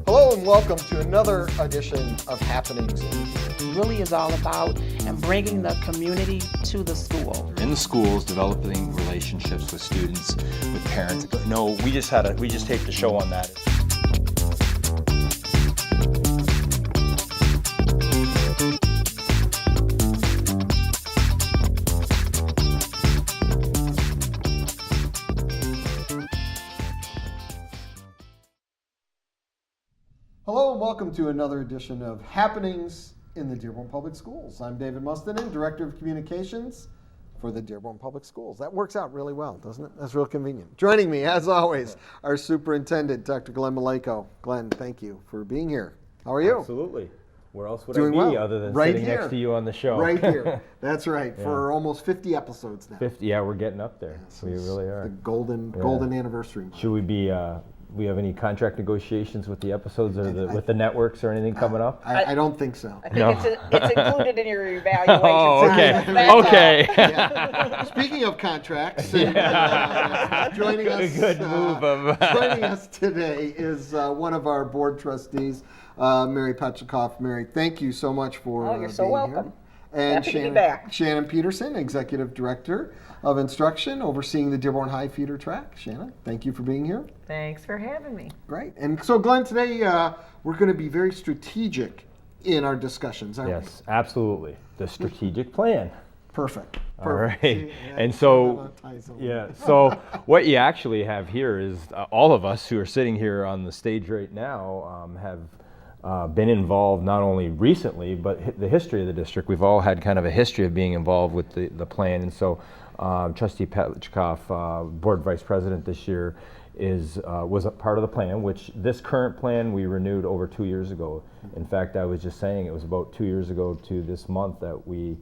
Hello and welcome to another edition of Happenings. Really is all about and bringing the community to the school. In the schools, developing relationships with students, with parents. No, we just taped a show on that. Hello and welcome to another edition of Happenings in the Dearborn Public Schools. I'm David Mustonen, Director of Communications for the Dearborn Public Schools. That works out really well, doesn't it? That's real convenient. Joining me, as always, our Superintendent Dr. Maleyko. Glenn, thank you for being here. How are you? Absolutely. Where else would Doing I be well. other than Right sitting here. next to you on the show? Right here. That's right. Yeah. For almost 50 episodes now. 50, yeah, we're getting up there. Yes, We it's really the are. golden anniversary month. Should we be, we have any contract negotiations with the episodes or with the networks or anything coming up? I don't think so. I think No. it's included in your evaluation. Oh, okay. That's all. Okay. Yeah. Speaking of contracts, joining us, Good move of joining us today is one of our board trustees, Mary Petlichkoff. Mary, thank you so much for Oh, you're so being welcome. here. And Happy to be back. Shannon Peterson, Executive Director of Instruction, overseeing the Dearborn High feeder track. Shannon, thank you for being here. Thanks for having me. Great. And so, Glenn, today we're going to be very strategic in our discussions, aren't we? Yes, absolutely. The strategic plan. Perfect. All right. See, And so, that ties over. yeah, so what you actually have here is all of us who are sitting here on the stage right now have been involved not only recently, but the history of the district. We've all had kind of a history of being involved with the plan. And so Trustee Petlichkoff, Board Vice President this year, was a part of the plan, which this current plan we renewed over 2 years ago. In fact, I was just saying it was about 2 years ago to this month that we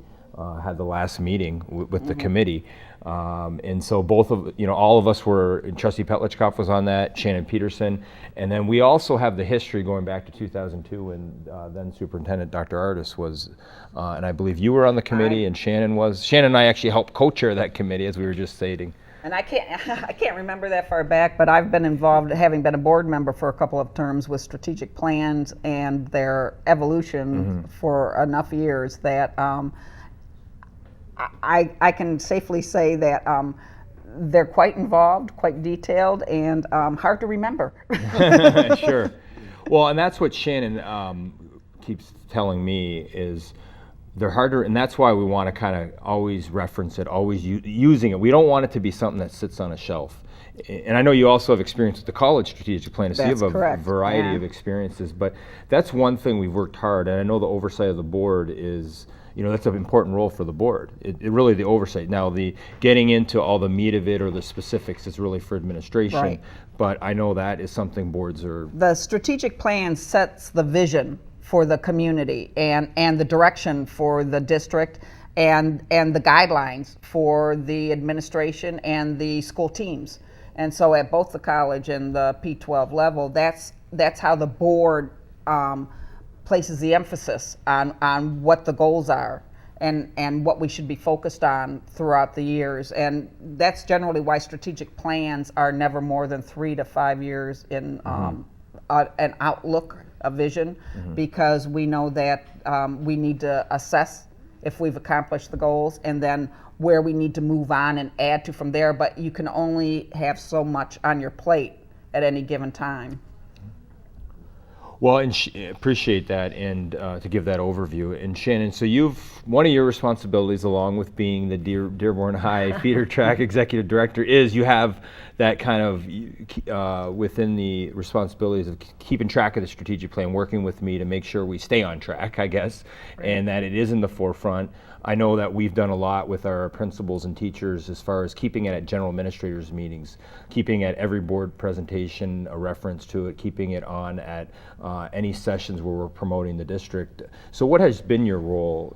had the last meeting with the committee. And so all of us were, Trustee Petlichkoff was on that, Shannon Peterson, and then we also have the history going back to 2002 when then Superintendent Dr. was, and I believe you were on the committee and Shannon was. Shannon and I actually helped co-chair that committee, as we were just stating. And I can't remember that far back, but I've been involved, having been a board member for a couple of terms, with strategic plans and their evolution for enough years that I can safely say that they're quite involved, quite detailed, and hard to remember. Sure. Well, and that's what Shannon keeps telling me is they're harder, and that's why we want to kind of always reference it, always using it. We don't want it to be something that sits on a shelf. And I know you also have experience with the college strategic plan, so you That's have a correct. variety Yeah. of experiences. But that's one thing we've worked hard, and I know the oversight of the board is, that's an important role for the board. It really the oversight. Now, the getting into all the meat of it or the specifics is really for administration. Right. But I know that is something boards are. The strategic plan sets the vision for the community and the direction for the district and the guidelines for the administration and the school teams. And so at both the college and the P12 level, that's how the board places the emphasis on what the goals are and what we should be focused on throughout the years. And that's generally why strategic plans are never more than 3 to 5 years in an outlook, a vision, because we know that we need to assess if we've accomplished the goals and then where we need to move on and add to from there. But you can only have so much on your plate at any given time. Well, and appreciate that, and to give that overview. And Shannon, so one of your responsibilities, along with being the Dearborn High feeder track executive director, is you have that kind of within the responsibilities of keeping track of the strategic plan, working with me to make sure we stay on track, I guess, and that it is in the forefront. I know that we've done a lot with our principals and teachers as far as keeping it at general administrators meetings, keeping at every board presentation a reference to it, keeping it on at any sessions where we're promoting the district. So what has been your role,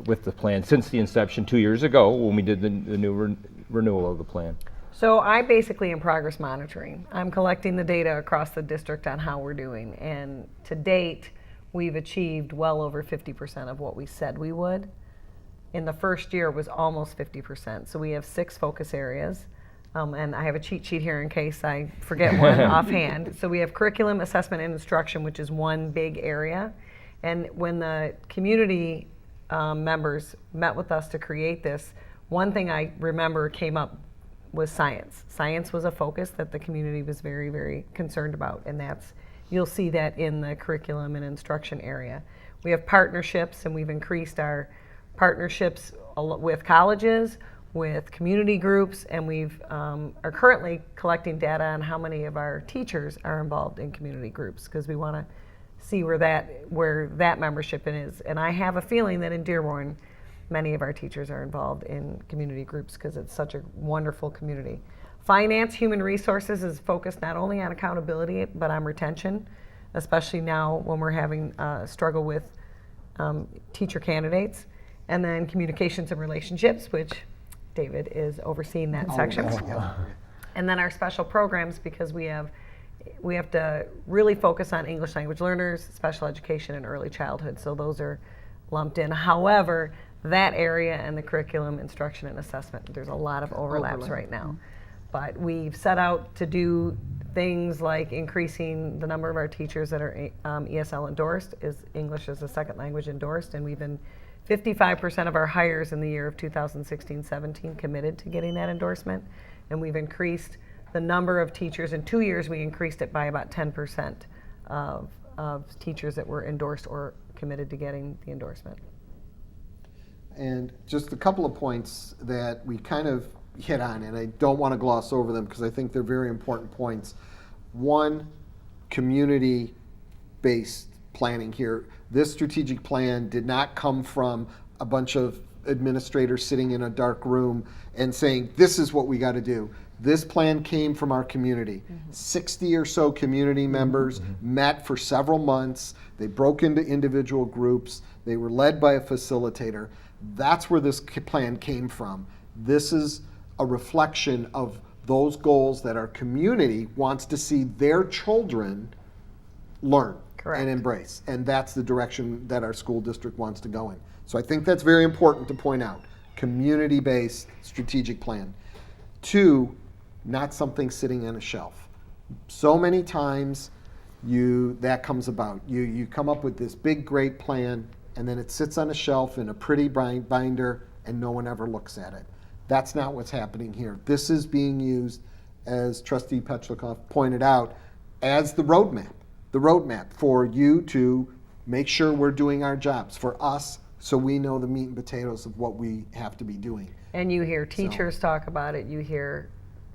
with the plan since the inception 2 years ago when we did the new renewal of the plan? So I basically am progress monitoring. I'm collecting the data across the district on how we're doing. And to date, we've achieved well over 50% of what we said we would. in the first year was almost 50%. So we have 6 focus areas. And I have a cheat sheet here in case I forget one offhand. So we have curriculum, assessment, and instruction, which is one big area. And when the community members met with us to create this, one thing I remember came up was science. Science was a focus that the community was very, very concerned about, and you'll see that in the curriculum and instruction area. We have partnerships, and we've increased our partnerships with colleges, with community groups, and we've are currently collecting data on how many of our teachers are involved in community groups, because we want to see where that membership is. And I have a feeling that in Dearborn, many of our teachers are involved in community groups because it's such a wonderful community. Finance, human resources is focused not only on accountability, but on retention, especially now when we're having a struggle with teacher candidates. And then communications and relationships, which David is overseeing that section. Yeah. And then our special programs, because we have to really focus on English language learners, special education, and early childhood. So those are lumped in. However, that area and the curriculum, instruction, and assessment, there's a lot of overlaps right now. But we've set out to do things like increasing the number of our teachers that are ESL endorsed, is English as a second language endorsed, and we've been 55% of our hires in the year of 2016-17 committed to getting that endorsement, and we've increased the number of teachers. In 2 years, we increased it by about 10% of teachers that were endorsed or committed to getting the endorsement. And just a couple of points that we kind of hit on, and I don't want to gloss over them because I think they're very important points. One, community-based planning here. This strategic plan did not come from a bunch of administrators sitting in a dark room and saying, this is what we got to do. This plan came from our community. 60 or so community members met for several months. They broke into individual groups. They were led by a facilitator. That's where this plan came from. This is a reflection of those goals that our community wants to see their children learn. Correct. And embrace. And that's the direction that our school district wants to go in. So I think that's very important to point out. Community-based strategic plan. 2, not something sitting on a shelf. So many times that comes about. You come up with this big, great plan, and then it sits on a shelf in a pretty binder, and no one ever looks at it. That's not what's happening here. This is being used, as Trustee Petlichkoff pointed out, as the roadmap for you to make sure we're doing our jobs, for us, so we know the meat and potatoes of what we have to be doing. And you hear teachers talk about it, you hear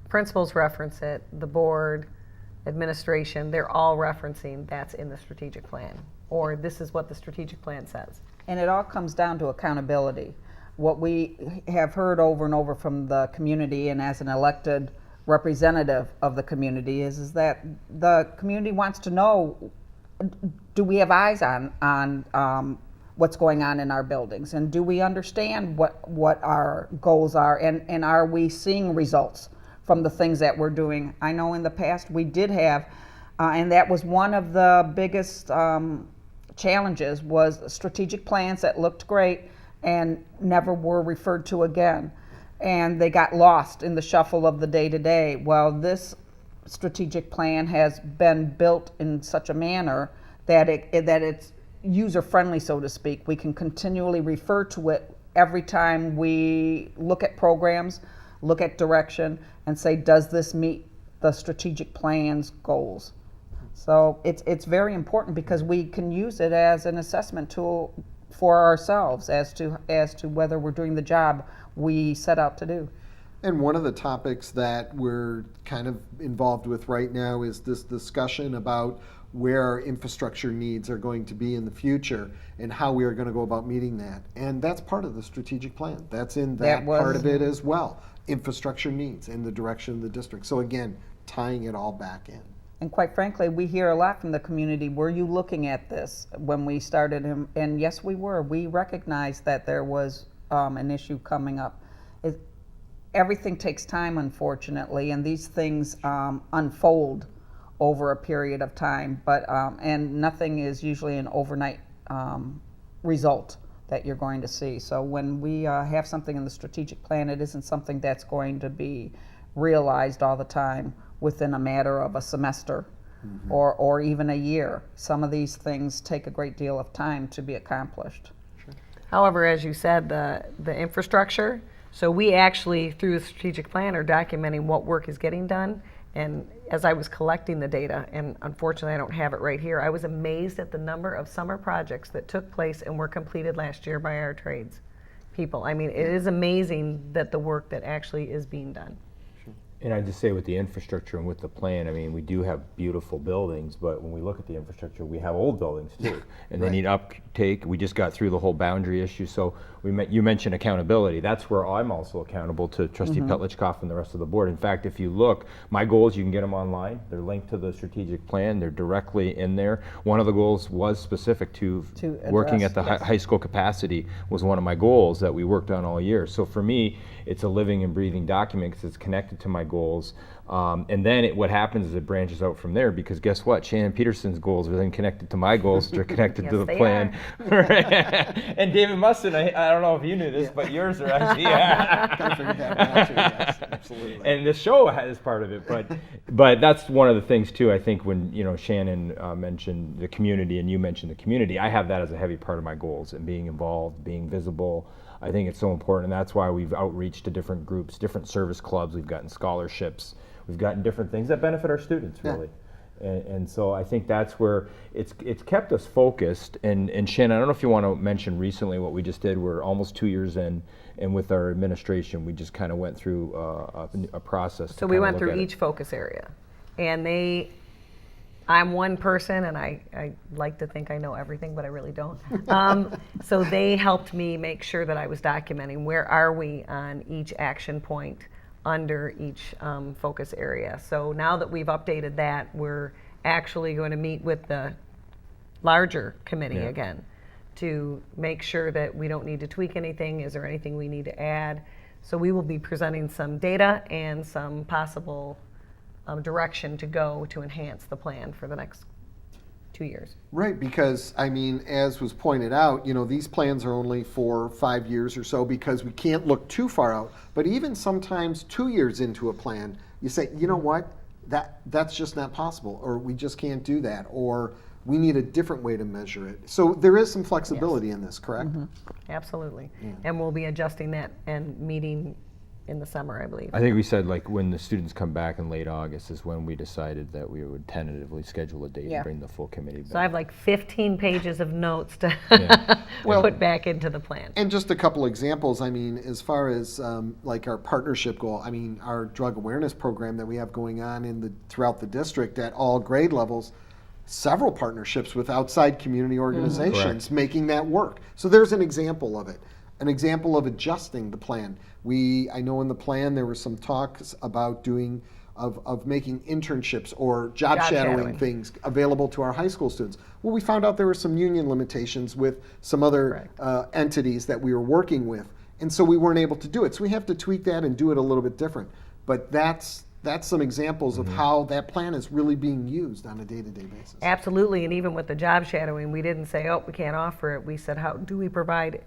principals reference it, the board, administration, they're all referencing that's in the strategic plan, or this is what the strategic plan says. And it all comes down to accountability. What we have heard over and over from the community, and as an elected representative of the community, is that the community wants to know, do we have eyes on what's going on in our buildings, and do we understand what our goals are, and are we seeing results from the things that we're doing? I know in the past we did have, and that was one of the biggest challenges, was strategic plans that looked great and never were referred to again. And they got lost in the shuffle of the day-to-day. Well, this strategic plan has been built in such a manner that it's user-friendly, so to speak. We can continually refer to it every time we look at programs, look at direction, and say, does this meet the strategic plan's goals? So it's very important because we can use it as an assessment tool for ourselves as to whether we're doing the job we set out to do. And one of the topics that we're kind of involved with right now is this discussion about where our infrastructure needs are going to be in the future and how we are going to go about meeting that. And that's part of the strategic plan. That's in that part of it as well. Infrastructure needs and the direction of the district. So again, tying it all back in. And quite frankly, we hear a lot from the community, were you looking at this when we started? And yes, we were. We recognized that there was an issue coming up. Everything takes time, unfortunately, and these things unfold over a period of time. But and nothing is usually an overnight result that you're going to see. So when we have something in the strategic plan, it isn't something that's going to be realized all the time within a matter of a semester or even a year. Some of these things take a great deal of time to be accomplished. However, as you said, the infrastructure, so we actually, through the strategic plan, are documenting what work is getting done. And as I was collecting the data, and unfortunately I don't have it right here, I was amazed at the number of summer projects that took place and were completed last year by our trades people. I mean, it is amazing that the work that actually is being done. And I just say with the infrastructure and with the plan, I mean, we do have beautiful buildings, but when we look at the infrastructure, we have old buildings too, and they need uptake. We just got through the whole boundary issue, so you mentioned accountability. That's where I'm also accountable to Trustee Petlichkoff and the rest of the board. In fact, if you look, my goals, you can get them online. They're linked to the strategic plan. They're directly in there. One of the goals was specific to working at the high school capacity was one of my goals that we worked on all year. So for me, it's a living and breathing document because it's connected to my goals. And then what happens is it branches out from there, because guess what? Shannon Peterson's goals are then connected to my goals, which are connected to the plan. And David Mustonen, I don't know if you knew this, but yours are actually, Kind of figured that one out too, yes, absolutely. And the show is part of it, but that's one of the things too. I think when Shannon mentioned the community and you mentioned the community, I have that as a heavy part of my goals, and being involved, being visible. I think it's so important, and that's why we've outreached to different groups, different service clubs. We've gotten scholarships. We've gotten different things that benefit our students, really. And so I think that's where it's kept us focused. And Shannon, I don't know if you want to mention recently what we just did. We're almost 2 years in, and with our administration, we just kind of went through a process. So we went through each focus area, and I'm one person, and I like to think I know everything, but I really don't. So they helped me make sure that I was documenting where are we on each action point under each focus area. So now that we've updated that, we're actually going to meet with the larger committee again to make sure that we don't need to tweak anything. Is there anything we need to add? So we will be presenting some data and some possible direction to go to enhance the plan for the next 2 years. Right, because I mean, as was pointed out, these plans are only for 5 years or so because we can't look too far out. But even sometimes 2 years into a plan, you say, you know what, that's just not possible, or we just can't do that, or we need a different way to measure it. So there is some flexibility in this, correct? Absolutely. And we'll be adjusting that and meeting in the summer, I believe. I think we said like when the students come back in late August is when we decided that we would tentatively schedule a date and bring the full committee back. So I have like 15 pages of notes to put back into the plan. And just a couple examples, I mean, as far as like our partnership goal, I mean, our drug awareness program that we have going on throughout the district at all grade levels, several partnerships with outside community organizations making that work. So there's an example of it, an example of adjusting the plan. I know in the plan there were some talks about of making internships or job shadowing things available to our high school students. Well, we found out there were some union limitations with some other entities that we were working with, and so we weren't able to do it. So we have to tweak that and do it a little bit different. But that's some examples of how that plan is really being used on a day-to-day basis. Absolutely, and even with the job shadowing, we didn't say, oh, we can't offer it. We said, how do we provide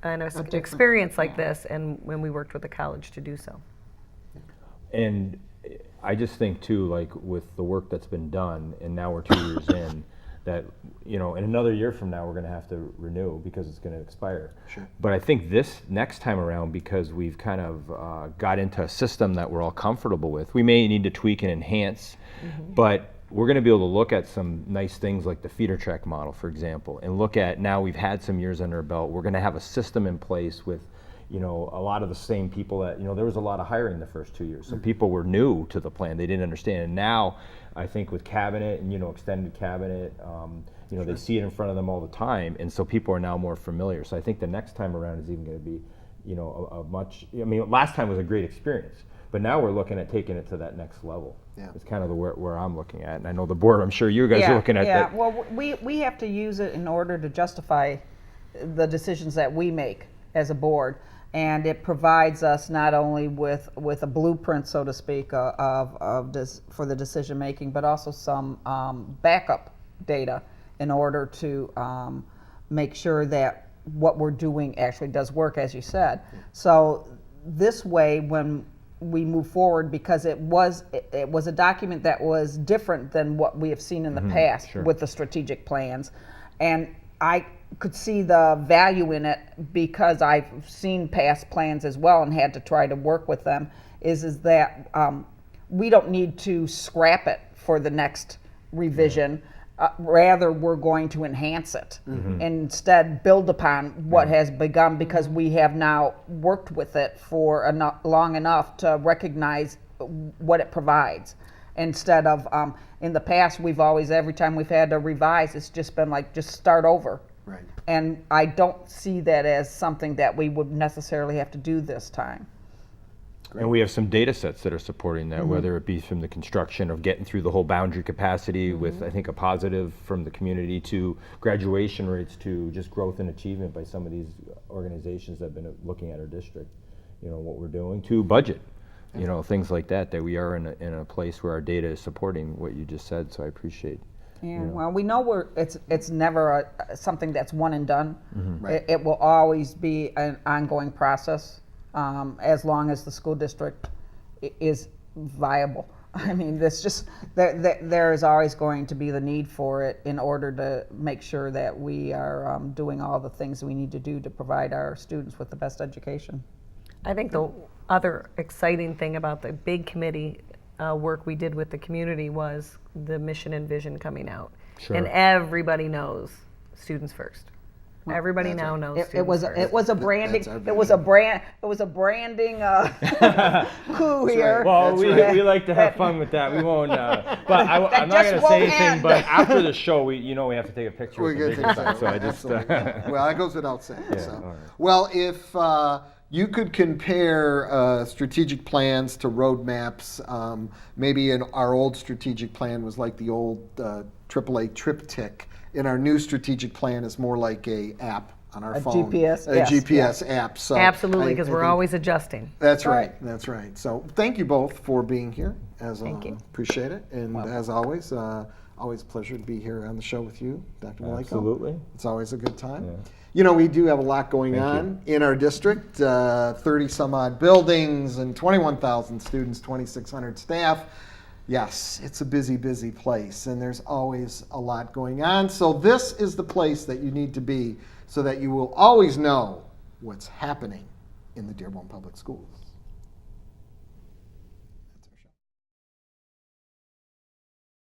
an experience like this, and when we worked with the college to do so. And I just think too, like with the work that's been done, and now we're 2 years in, that in another year from now we're going to have to renew because it's going to expire. Sure. But I think this next time around, because we've kind of got into a system that we're all comfortable with, we may need to tweak and enhance, but we're going to be able to look at some nice things like the feeder track model, for example, and look at now we've had some years under our belt. We're going to have a system in place with, a lot of the same people that, there was a lot of hiring the first 2 years. So people were new to the plan. They didn't understand. And now I think with cabinet and, extended cabinet, they see it in front of them all the time. And so people are now more familiar. So I think the next time around is even going to be, last time was a great experience. But now we're looking at taking it to that next level. Yeah. It's kind of where I'm looking at. And I know the board, I'm sure you guys are looking at that. Yeah, well, we have to use it in order to justify the decisions that we make as a board. And it provides us not only with a blueprint, so to speak, for the decision making, but also some backup data in order to make sure that what we're doing actually does work, as you said. So this way, when we move forward, because it was a document that was different than what we have seen in the past with the strategic plans, and I could see the value in it because I've seen past plans as well and had to try to work with them, is that we don't need to scrap it for the next revision. Rather, we're going to enhance it and instead build upon what has begun, because we have now worked with it for long enough to recognize what it provides. Instead of, in the past, we've always, every time we've had to revise, it's just been like, just start over. Right. And I don't see that as something that we would necessarily have to do this time. And we have some data sets that are supporting that, whether it be from the construction of getting through the whole boundary capacity with, I think, a positive from the community, to graduation rates, to just growth and achievement by some of these organizations that have been looking at our district, what we're doing, to budget, things like that, that we are in a place where our data is supporting what you just said, so I appreciate. Yeah, well, we know it's never something that's one and done. Right. It will always be an ongoing process. As long as the school district is viable. I mean, there is always going to be the need for it in order to make sure that we are doing all the things we need to do to provide our students with the best education. I think the other exciting thing about the big committee work we did with the community was the mission and vision coming out. Sure. And everybody knows students first. Everybody That's now right. knows It students was first. it was a branding That's our it was a branding coup here. Well, That's we right. like to have fun with that. We won't. But I'm not just going to won't say anything. end. But after the show, we have to take a picture We're with gonna the take big that. sign. So I just. Absolutely. Well, that goes without saying. Yeah, so. all right. Well, if you could compare strategic plans to roadmaps, maybe in our old strategic plan was like the old AAA triptych. In our new strategic plan, is more like a app on our A phone. GPS, A yes, GPS app. So Absolutely, I because we're think always adjusting. That's Right. right. That's right. So thank you both for being here. Thank you. Appreciate it. And as always, always a pleasure to be here on the show with you, Dr. Maleyko. Absolutely. It's always a good time. Yeah. We do have a lot going on in our district, 30 some odd buildings and 21,000 students, 2,600 staff. Yes, it's a busy, busy place, and there's always a lot going on. So this is the place that you need to be so that you will always know what's happening in the Dearborn Public Schools.